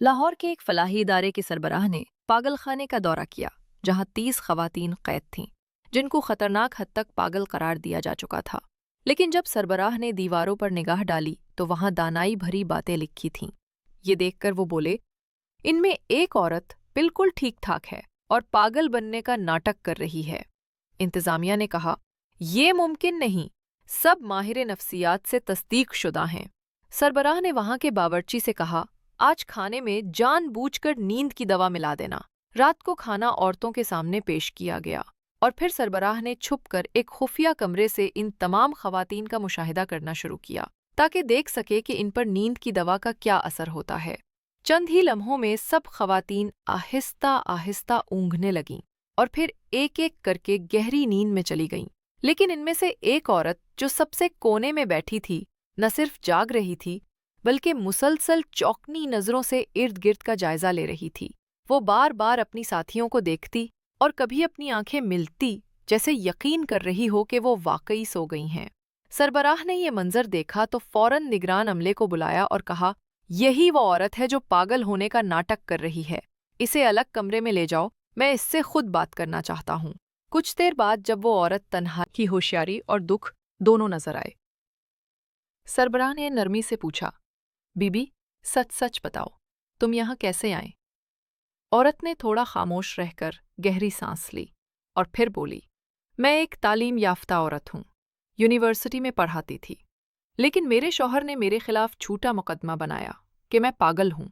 لاہور کے ایک فلاحی ادارے کے سربراہ نے پاگل خانے کا دورہ کیا جہاں 30 خواتین قید تھیں جن کو خطرناک حد تک پاگل قرار دیا جا چکا تھا، لیکن جب سربراہ نے دیواروں پر نگاہ ڈالی تو وہاں دانائی بھری باتیں لکھی تھیں۔ یہ دیکھ کر وہ بولے، ان میں ایک عورت بالکل ٹھیک ٹھاک ہے اور پاگل بننے کا ناٹک کر رہی ہے۔ انتظامیہ نے کہا، یہ ممکن نہیں، سب ماہر نفسیات سے تصدیق شدہ ہیں۔ سربراہ نے وہاں کے باورچی سے کہا، آج کھانے میں جان بوجھ کر نیند کی دوا ملا دینا۔ رات کو کھانا عورتوں کے سامنے پیش کیا گیا اور پھر سربراہ نے چھپ کر ایک خفیہ کمرے سے ان تمام خواتین کا مشاہدہ کرنا شروع کیا تاکہ دیکھ سکے کہ ان پر نیند کی دوا کا کیا اثر ہوتا ہے۔ چند ہی لمحوں میں سب خواتین آہستہ آہستہ اونگنے لگیں اور پھر ایک ایک کر کے گہری نیند میں چلی گئیں، لیکن ان میں سے ایک عورت جو سب سے کونے میں بیٹھی تھی نہ صرف جاگ رہی تھی بلکہ مسلسل چوکنی نظروں سے ارد گرد کا جائزہ لے رہی تھی۔ وہ بار بار اپنی ساتھیوں کو دیکھتی اور کبھی اپنی آنکھیں ملتی جیسے یقین کر رہی ہو کہ وہ واقعی سو گئی ہیں۔ سربراہ نے یہ منظر دیکھا تو فوراً نگران عملے کو بلایا اور کہا، یہی وہ عورت ہے جو پاگل ہونے کا ناٹک کر رہی ہے، اسے الگ کمرے میں لے جاؤ، میں اس سے خود بات کرنا چاہتا ہوں۔ کچھ دیر بعد جب وہ عورت تنہا کی ہوشیاری اور دکھ دونوں نظر آئے، سربراہ نے نرمی سے پوچھا، بی بی سچ سچ بتاؤ، تم یہاں کیسے آئیں؟ عورت نے تھوڑا خاموش رہ کر گہری سانس لی اور پھر بولی، میں ایک تعلیم یافتہ عورت ہوں، یونیورسٹی میں پڑھاتی تھی، لیکن میرے شوہر نے میرے خلاف جھوٹا مقدمہ بنایا کہ میں پاگل ہوں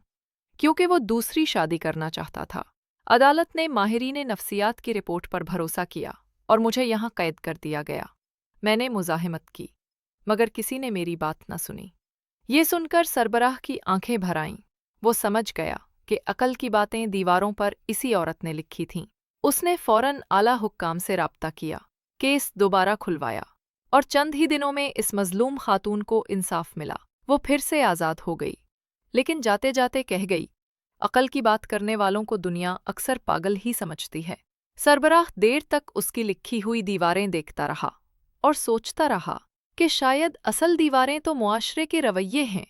کیونکہ وہ دوسری شادی کرنا چاہتا تھا۔ عدالت نے ماہرین نفسیات کی رپورٹ پر بھروسہ کیا اور مجھے یہاں قید کر دیا گیا۔ میں نے مزاحمت کی مگر کسی نے میری بات نہ سنی۔ یہ سن کر سربراہ کی آنکھیں بھر آئیں۔ وہ سمجھ گیا کہ عقل کی باتیں دیواروں پر اسی عورت نے لکھی تھیں۔ اس نے فوراً اعلیٰ حکام سے رابطہ کیا، کیس دوبارہ کھلوایا اور چند ہی دنوں میں اس مظلوم خاتون کو انصاف ملا۔ وہ پھر سے آزاد ہو گئی، لیکن جاتے جاتے کہہ گئی، عقل کی بات کرنے والوں کو دنیا اکثر پاگل ہی سمجھتی ہے۔ سربراہ دیر تک اس کی لکھی ہوئی دیواریں دیکھتا رہا اور سوچتا رہا کہ شاید اصل دیواریں تو معاشرے کے رویے ہیں